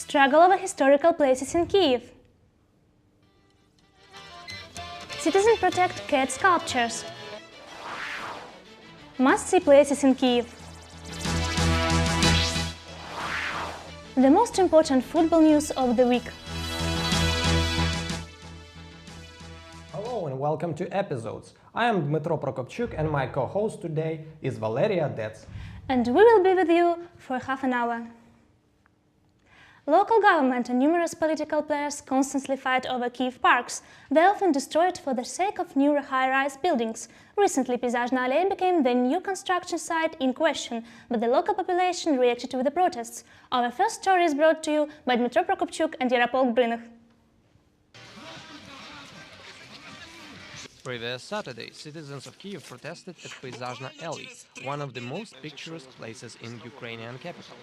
Struggle over historical places in Kyiv. Citizens protect cat sculptures. Must-see places in Kyiv. The most important football news of the week. Hello and welcome to Episodes. I am Dmitro ПРОКОПЧУК and my co-host today is Valeria ДЕЦ. And we will be with you for half an hour. Local government and numerous political players constantly fight over Kyiv parks. They often destroyed for the sake of new high-rise buildings. Recently, Peyzajna Allee became the new construction site in question, but the local population reacted with the protests. Our first story is brought to you by Dmitro ПРОКОПЧУК and Ярополк БРИНИХ. Previous Saturday, citizens of Kyiv protested at Peyzajna Alley, one of the most picturesque places in Ukrainian capital.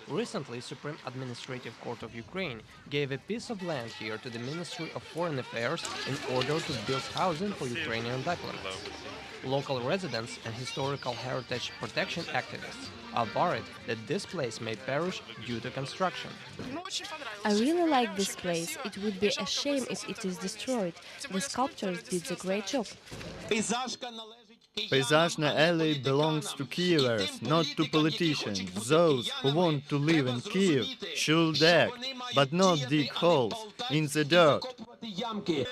Recently, Supreme Administrative Court of Ukraine gave a piece of land here to the Ministry of Foreign Affairs in order to build housing for Ukrainian diplomats. Local residents and historical heritage protection activists are worried that this place may perish due to construction. I really like this place. It would be a shame if it is destroyed. The sculptors did a great job. Peyzajna Alley belongs to Kievers, not to politicians. Those who want to live in Kyiv should act, but not dig holes in the dirt.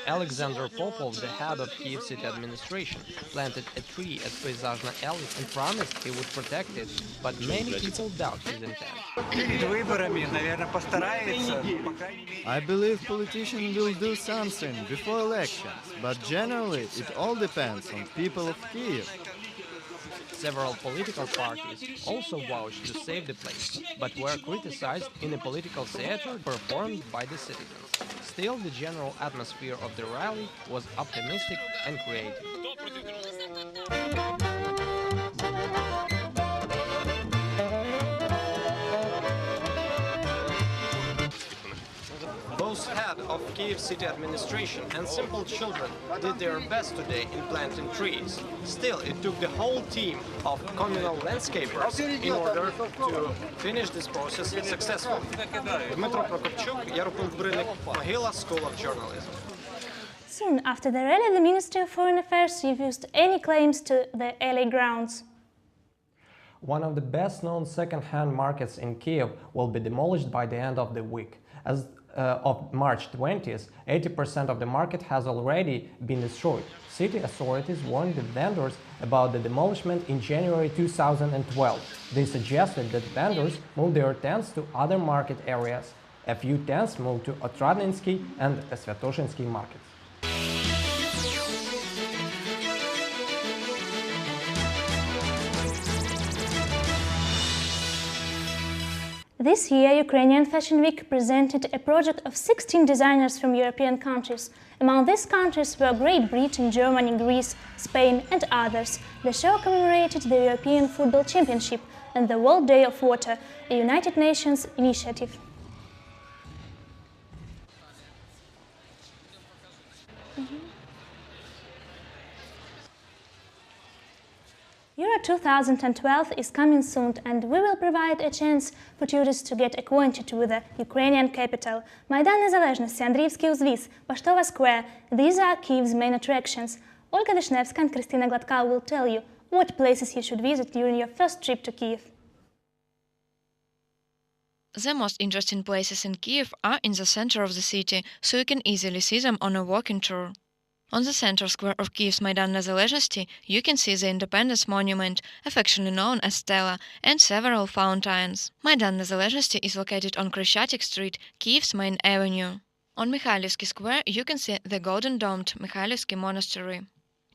Alexander Popov, the head of Kyiv city administration, planted a tree at Peyzajna Alley and promised he would protect it, but many people doubt his intent. I believe politicians will do something before elections, but generally it all depends on people of Kyiv. Several political parties also vowed to save the place, but were criticized in a political theater performed by the citizens. Still, the general atmosphere of the rally was optimistic and creative. Both head of Kyiv city administration and simple children did their best today in planting trees. Still, it took the whole team of communal landscapers in order to finish this process successfully. Dmitro ПРОКОПЧУК, Ярополк БРИНИХ, Могила School of Journalism. Soon after the rally, the Ministry of Foreign Affairs refused any claims to the LA grounds. One of the best-known second-hand markets in Kyiv will be demolished by the end of the week. As of March 20th, 80% of the market has already been destroyed. City authorities warned the vendors about the demolishment in January 2012. They suggested that vendors move their tents to other market areas. A few tents moved to Otradnensky and Svyatoshinsky markets. This year, Ukrainian Fashion Week presented a project of 16 designers from European countries. Among these countries were Great Britain, Germany, Greece, Spain and others. The show commemorated the European Football Championship and the World Day of Water, a United Nations initiative. Euro 2012 is coming soon, and we will provide a chance for tourists to get acquainted with the Ukrainian capital. Майдан Незалежності, Андріївський узвіз, Поштова Square. These are Kyiv's main attractions. Ольga Вишневська and Христина will tell you what places you should visit during your first trip to Kyiv. The most interesting places in Kyiv are in the center of the city, so you can easily see them on a walking tour. On the center square of Kyiv's Майдан Незалежності, you can see the Independence Monument, affectionately known as Stela, and several fountains. Майдан Незалежності is located on Kreshchatyk Street, Kyiv's main avenue. On Mikhailivsky Square, you can see the golden-domed Mikhailivsky Monastery.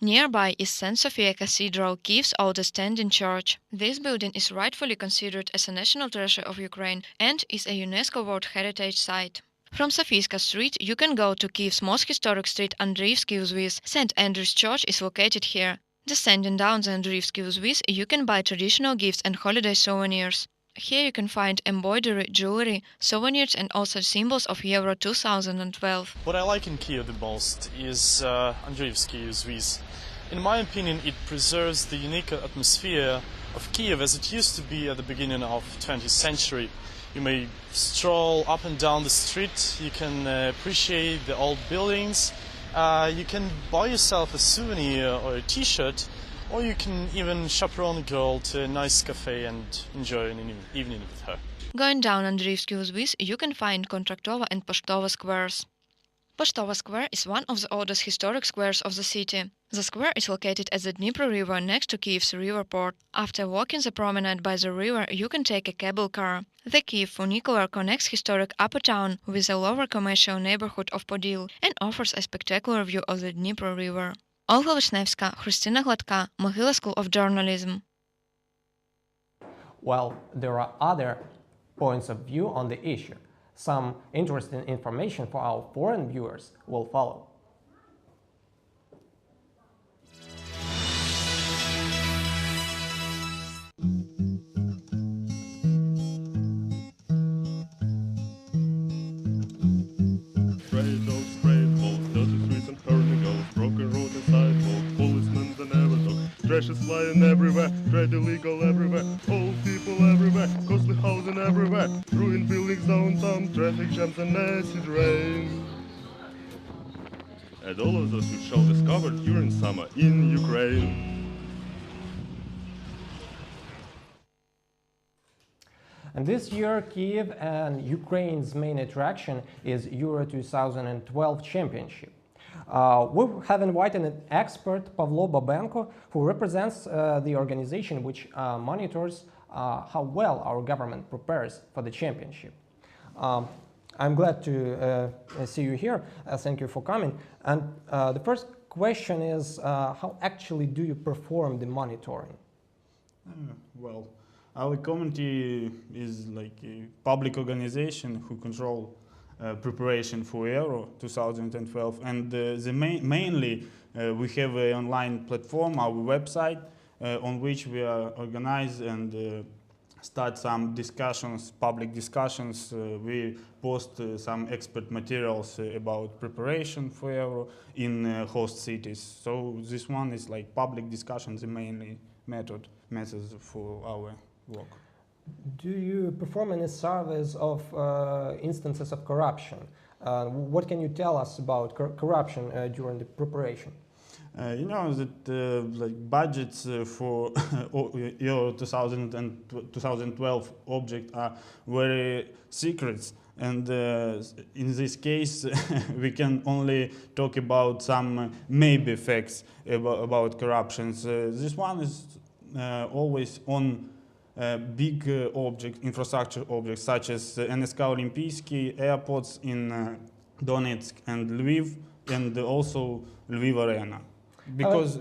Nearby is St. Sophia Cathedral, Kyiv's oldest standing church. This building is rightfully considered as a national treasure of Ukraine and is a UNESCO World Heritage Site. From Sofiyska Street, you can go to Kyiv's most historic street, Andriivsky Uзвіз. St. Andrew's Church is located here. Descending down the Andriivsky Uзвіз, you can buy traditional gifts and holiday souvenirs. Here you can find embroidery, jewelry, souvenirs and also symbols of Euro 2012. What I like in Kyiv the most is Andriivsky Uзвіз. In my opinion, it preserves the unique atmosphere of Kyiv as it used to be at the beginning of the 20th century. You may stroll up and down the street, you can appreciate the old buildings, you can buy yourself a souvenir or a t-shirt, or you can even chaperone a girl to a nice cafe and enjoy an evening with her. Going down Andriivsky Uзвіз, you can find Kontraktova and Poštova squares. Poštova Square is one of the oldest historic squares of the city. The square is located at the Dnipro River next to Kiev's river port. After walking the promenade by the river, you can take a cable car. The Kiev funicular connects historic upper town with the lower commercial neighborhood of Podil and offers a spectacular view of the Dnipro River. Ольга Вишневська, Христина Гладка, Могила School of Journalism. Well, there are other points of view on the issue. Some interesting information for our foreign viewers will follow. Stray dogs, stray balls, dirty streets and hurling goals, broken roads and sidewalks, policemen that never talk, trash is flying everywhere, trade illegal everywhere, old people everywhere, costly housing everywhere, ruined buildings downtown, traffic jams and acid rain. And all of those we shall discover during summer in Ukraine. And this year, Kiev and Ukraine's main attraction is Euro 2012 Championship. We have invited an expert, Pavlo Babenko, who represents the organization which monitors how well our government prepares for the championship. I'm glad to see you here. Thank you for coming. And the first question is, how actually do you perform the monitoring? Well, our committee is like a public organization who control preparation for Euro 2012, and mainly we have an online platform, our website, on which we are organized and start some discussions, public discussions. We post some expert materials about preparation for Euro in host cities. So this one is like public discussions, the mainly methods for our work. Do you perform any surveys of instances of corruption? What can you tell us about corruption during the preparation? You know that like budgets for Euro 2012 objects are very secret, and in this case we can only talk about some maybe facts about corruptions. This one is always on big infrastructure objects such as NSK Olimpijski, airports in Donetsk and Lviv, and also Lviv Arena. Because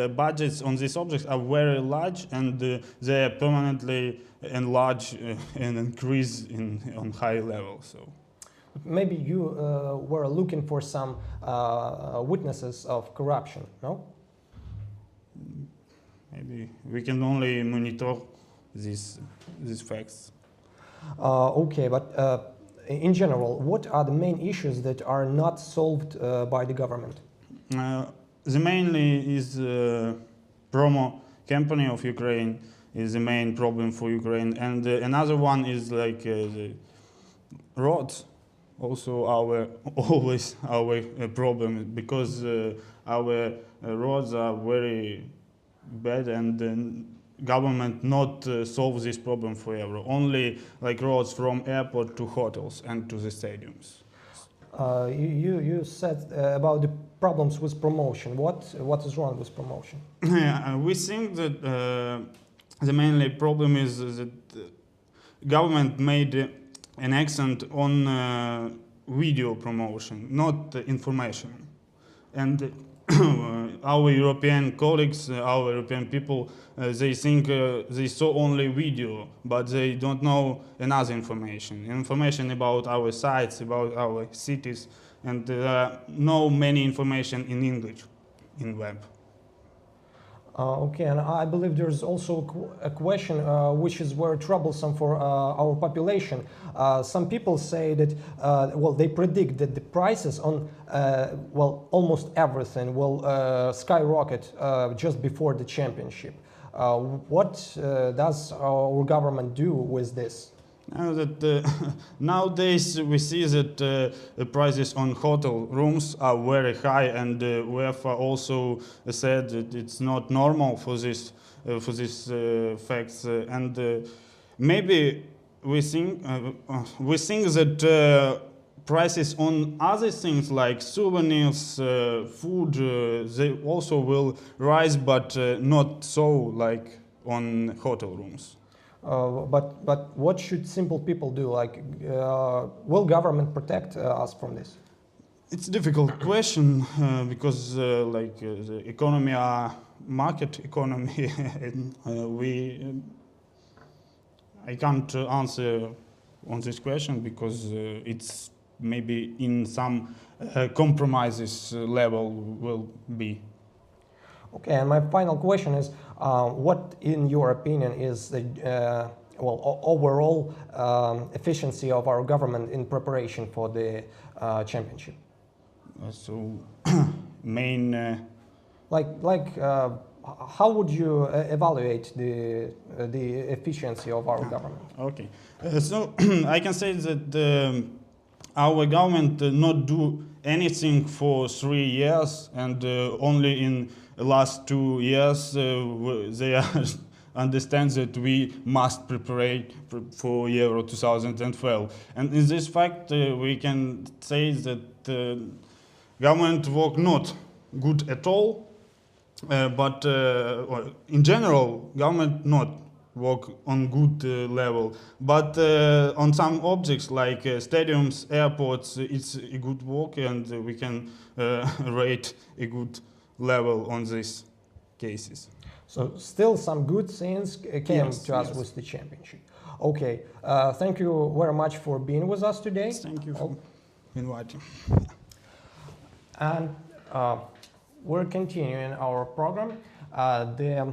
budgets on these objects are very large, and they are permanently enlarged and increase on high level. So maybe you were looking for some witnesses of corruption, no? Maybe we can only monitor these facts. Okay, but in general, what are the main issues that are not solved by the government? The mainly is promo campaign of Ukraine is the main problem for Ukraine, and another one is like the roads. Also, always our problem, because our roads are very bad, and government not solve this problem forever. Only like roads from airport to hotels and to the stadiums. You said about the problems with promotion. What is wrong with promotion? We think that the mainly problem is that government made an accent on video promotion, not information. And our European colleagues, our European people, they think they saw only video, but they don't know another information about our sites, about our cities, and no many information in English in web. Okay, and I believe there's also a question which is very troublesome for our population. Some people say that, well, they predict that the prices on, well, almost everything will skyrocket just before the championship. What does our government do with this? Nowadays we see that the prices on hotel rooms are very high, and UEFA also said that it's not normal for this facts, and maybe we think that prices on other things like souvenirs, food, they also will rise, but not so like on hotel rooms. But what should simple people do? Like, will government protect us from this? It's a difficult question because the economy are market economy, and I can't answer on this question because it's maybe in some compromises level will be. Okay, and my final question is, what, in your opinion, is the overall efficiency of our government in preparation for the championship? So, main. How would you evaluate the efficiency of our government? Okay, so I can say that our government not do anything for 3 years, and only in the last 2 years they understand that we must prepare for Euro 2012. And in this fact, we can say that government work not good at all, but in general, government not work on good level. But on some objects like stadiums, airports, it's a good work, and we can rate a good level on these cases. So still some good things came to us with the championship. Okay, thank you very much for being with us today. Thank you for inviting. And we're continuing our program. The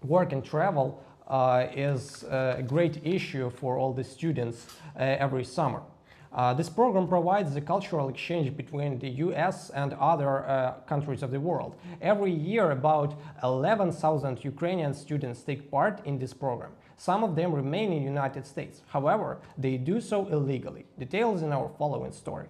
work and travel is a great issue for all the students every summer. This program provides the cultural exchange between the US and other countries of the world. Every year, about 11,000 Ukrainian students take part in this program. Some of them remain in the United States. However, they do so illegally. Details in our following story.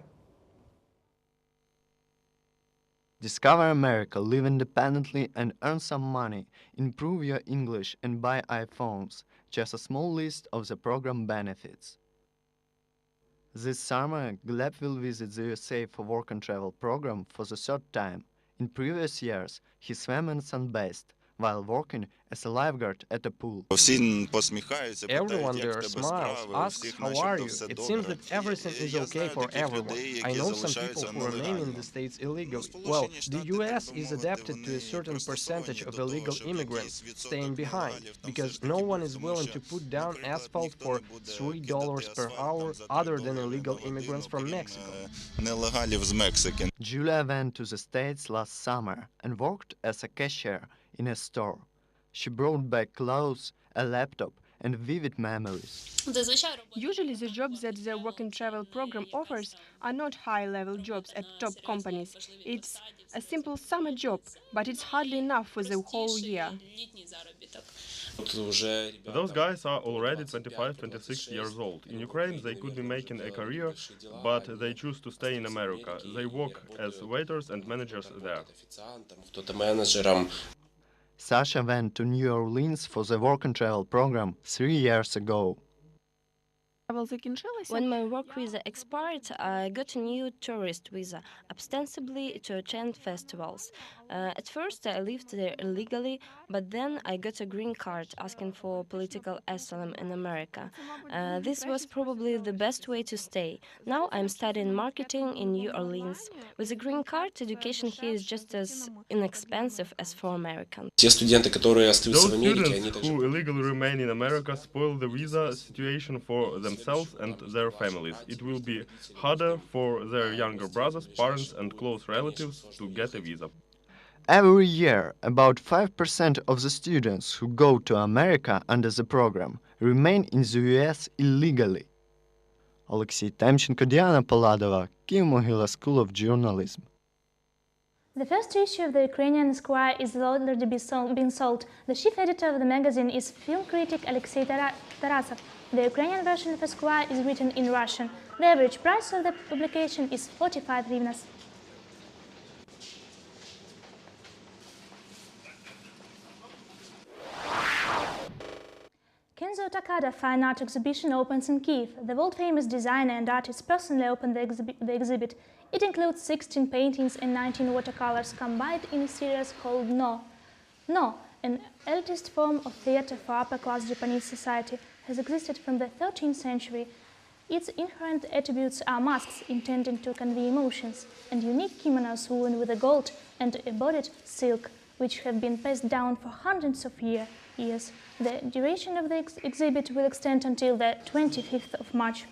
Discover America, live independently and earn some money, improve your English and buy iPhones. Just a small list of the program benefits. This summer, Gleb will visit the USA for work and travel program for the 3rd time. In previous years, he swam in Sunbased while working as a lifeguard at a pool. Everyone there smiles, asks, how are you? It seems that everything is okay for everyone. I know some people who remain in the States illegally. Well, the US is adapted to a certain percentage of illegal immigrants staying behind, because no one is willing to put down asphalt for $3 per hour other than illegal immigrants from Mexico. Julia went to the States last summer and worked as a cashier in a store. She brought back clothes, a laptop, and vivid memories. Usually the jobs that the work and travel program offers are not high-level jobs at top companies. It's a simple summer job, but it's hardly enough for the whole year. Those guys are already 25, 26 years old. In Ukraine, they could be making a career, but they choose to stay in America. They work as waiters and managers there. Sasha went to New Orleans for the work and travel program 3 years ago. When my work visa expired, I got a new tourist visa, ostensibly to attend festivals. At first, I lived there illegally, but then I got a green card asking for political asylum in America. This was probably the best way to stay. Now I'm studying marketing in New Orleans. With a green card, education here is just as inexpensive as for Americans. Those students who illegally remain in America spoil the visa situation for themselves and their families. It will be harder for their younger brothers, parents, and close relatives to get a visa. Every year, about 5% of the students who go to America under the program remain in the US illegally. Олексій Темченко, Діана Паладова, Київ-Могила School of Journalism. The first issue of the Ukrainian Square is already being sold. The chief editor of the magazine is film critic Alexei Tarasov. The Ukrainian version of Esquire is written in Russian. The average price of the publication is 45 hryvnias. Kenzo Takada Fine Art Exhibition opens in Kyiv. The world-famous designer and artist personally opened the exhibit. It includes 16 paintings and 19 watercolors combined in a series called No. No, an elitist form of theater for upper-class Japanese society, has existed from the 13th century. Its inherent attributes are masks intending to convey emotions, and unique kimonos woven with a gold and embodied silk, which have been passed down for hundreds of years. The duration of the exhibit will extend until the 25th of March.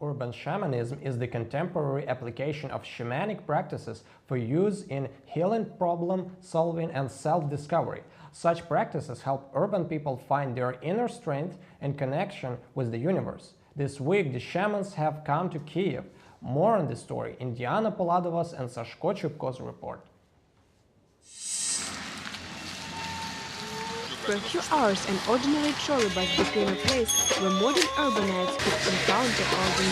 Urban shamanism is the contemporary application of shamanic practices for use in healing, problem solving, and self-discovery. Such practices help urban people find their inner strength and connection with the universe. This week, the shamans have come to Kyiv. More on this story in Diana Poladova's and Sashko Chupko's report. For a few hours, an ordinary trolley bus became a place where modern urbanites could encounter all the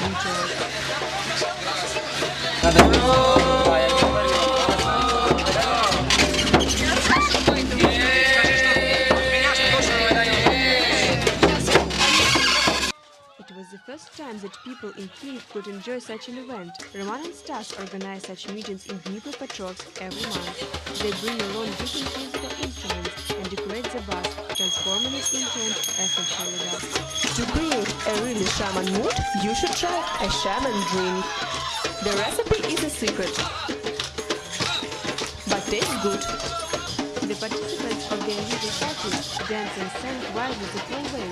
It was the first time that people in Kyiv could enjoy such an event. Roman and Stas organize such meetings in Dnipropetrovsk every month. They bring along different musical instruments and decorate the bus, transforming it into an essential bus. To create a really shaman mood, you should try a shaman drink. The recipe is a secret, but tastes good. The participants of the unusual parties dance and sang wildly the whole way.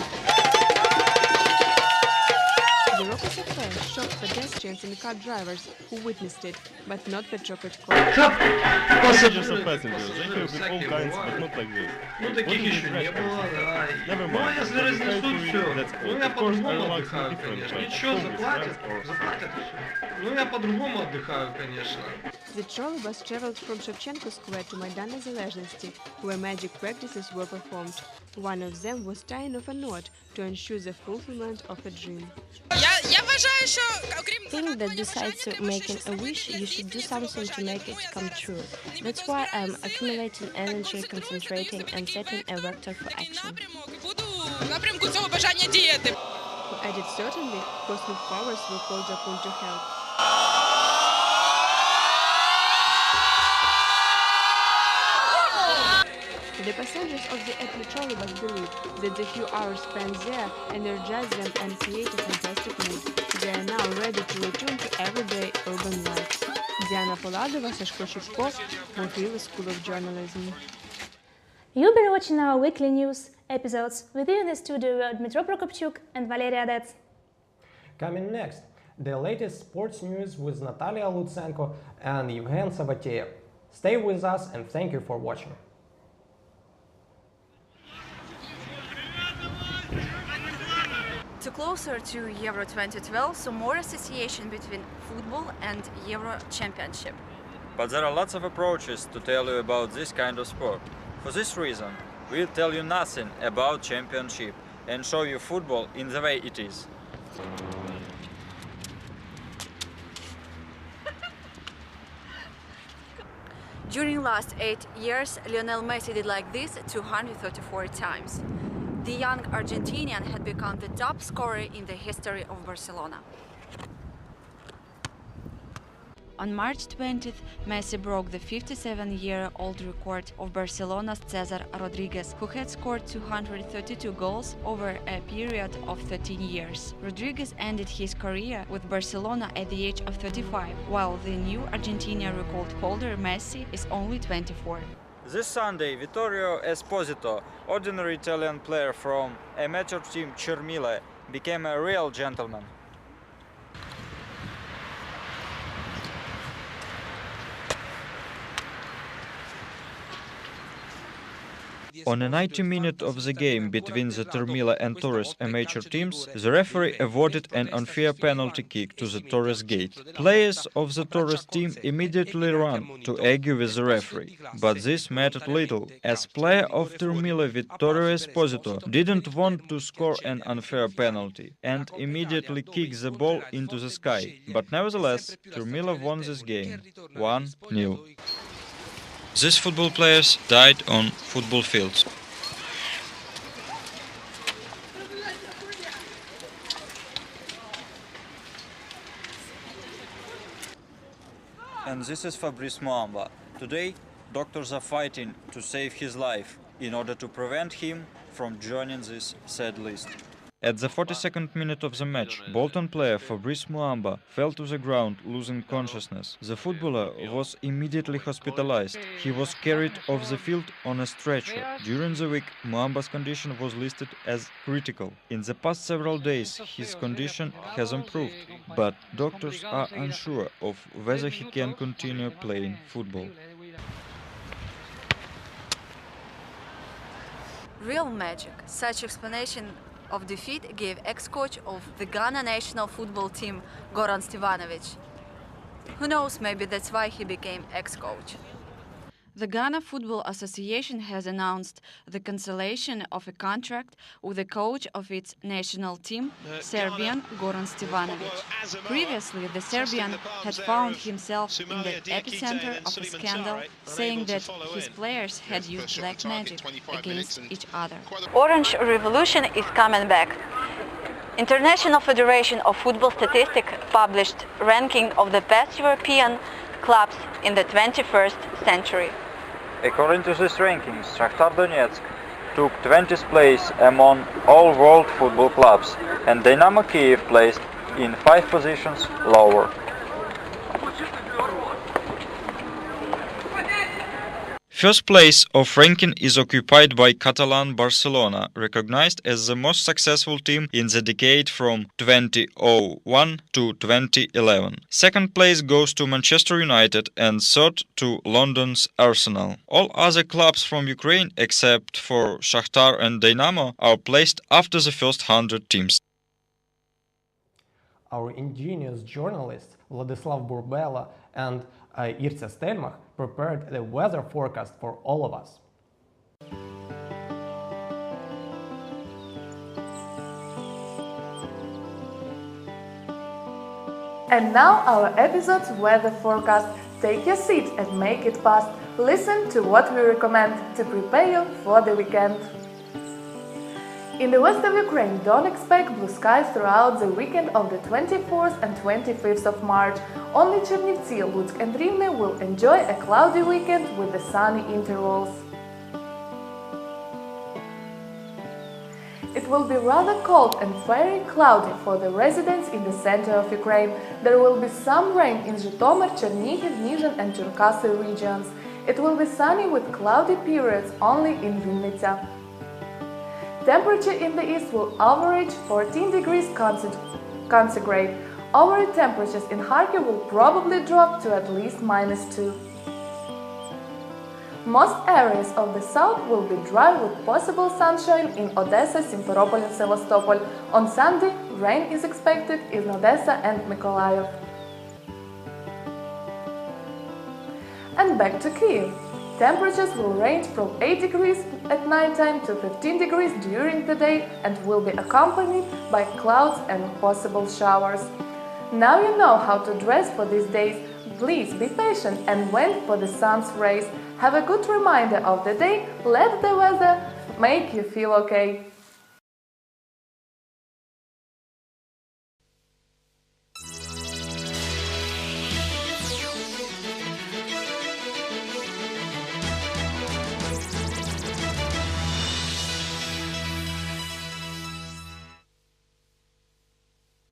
The rocket affair shocked pedestrians and car drivers who witnessed it, but not Petropetko. Passengers and passengers, they have with all kinds, but not like this. Ну, таких еще не было, да. Never Ну, mind. если разнесут все, That's ну, all. я Of course, I по-другому relax отдыхаю, in different конечно. ways. Ничего, Always заплатят, rest or заплатят еще. Ну, я по-другому отдыхаю, конечно. The trolley bus traveled from Shevchenko Square to Maidan Nezalezhnosti, where magic practices were performed. One of them was tying off a knot to ensure the fulfillment of a dream. Think that besides making a wish, you should do something to make it come true. That's why I'm accumulating energy, concentrating, and setting a vector for action. Who added certainly, cosmic powers were called upon to help. The passengers of the Etno trolleybus believe that the few hours spent there energize them and create a fantastic mood. They are now ready to return to everyday urban life. Diana Poladova, Sashko Chupko, Mobile School of Journalism. You'll be watching our weekly news episodes. With you in the studio were Dmitro ПРОКОПЧУК and Valeria ДЕЦ. Coming next, the latest sports news with Natalія ЛУЦЕНКО and Євген САВВАТЄЄВ. Stay with us and thank you for watching. To closer to Euro 2012, so more association between football and Euro Championship. But there are lots of approaches to tell you about this kind of sport. For this reason, we'll tell you nothing about championship and show you football in the way it is. During last 8 years, Lionel Messi did like this 234 times. The young Argentinian had become the top scorer in the history of Barcelona. On March 20th, Messi broke the 57-year-old record of Barcelona's César Rodriguez, who had scored 232 goals over a period of 13 years. Rodriguez ended his career with Barcelona at the age of 35, while the new Argentinian record holder Messi is only 24. This Sunday, Vittorio Esposito, ordinary Italian player from amateur team Chermile, became a real gentleman. On a 90 minutes of the game between the Termila and Torres amateur teams, the referee awarded an unfair penalty kick to the Torres gate. Players of the Torres team immediately ran to argue with the referee, but this mattered little, as player of Termila Vittorio Esposito didn't want to score an unfair penalty and immediately kicked the ball into the sky. But nevertheless, Termila won this game 1-0. These football players died on football fields. And this is Fabrice Muamba. Today, doctors are fighting to save his life in order to prevent him from joining this sad list. At the 42nd minute of the match, Bolton player Fabrice Muamba fell to the ground, losing consciousness. The footballer was immediately hospitalized. He was carried off the field on a stretcher. During the week, Muamba's condition was listed as critical. In the past several days, his condition has improved, but doctors are unsure of whether he can continue playing football. Real magic. Such explanation of defeat gave ex-coach of the Ghana national football team, Goran Stevanovic. Who knows, maybe that's why he became ex-coach. The Ghana Football Association has announced the cancellation of a contract with the coach of its national team, Serbian Goran Stevanovic. Previously, the Serbian had found himself in the epicenter of a scandal, saying that his players had used black magic against each other. Orange Revolution is coming back. International Federation of Football Statistics published ranking of the best European clubs in the 21st century. According to this rankings, Shakhtar Donetsk took 20th place among all world football clubs, and Dynamo Kyiv placed in 5 positions lower. First place of ranking is occupied by Catalan Barcelona, recognized as the most successful team in the decade from 2001 to 2011. Second place goes to Manchester United and third to London's Arsenal. All other clubs from Ukraine, except for Shakhtar and Dynamo, are placed after the first 100 teams. Our ingenious journalists Vladislav Burbela and Ірина СТЕЛЬМАХ prepared the weather forecast for all of us. And now our episode's weather forecast. Take your seat and make it fast. Listen to what we recommend to prepare you for the weekend. In the west of Ukraine, don't expect blue skies throughout the weekend of the 24th and 25th of March. Only Chernivtsi, Lutsk and Rivne will enjoy a cloudy weekend with the sunny intervals. It will be rather cold and very cloudy for the residents in the center of Ukraine. There will be some rain in Zhytomyr, Chernihiv, Nizhyn and Cherkasy regions. It will be sunny with cloudy periods only in Vinnytsia. Temperature in the east will average 14 degrees centigrade. Overall temperatures in Kharkiv will probably drop to at least -2. Most areas of the south will be dry with possible sunshine in Odessa, Simferopol and Sevastopol. On Sunday, rain is expected in Odessa and Mykolaiv. And back to Kyiv. Temperatures will range from 8 degrees at nighttime to 15 degrees during the day and will be accompanied by clouds and possible showers. Now you know how to dress for these days. Please be patient and wait for the sun's rays. Have a good reminder of the day. Let the weather make you feel okay.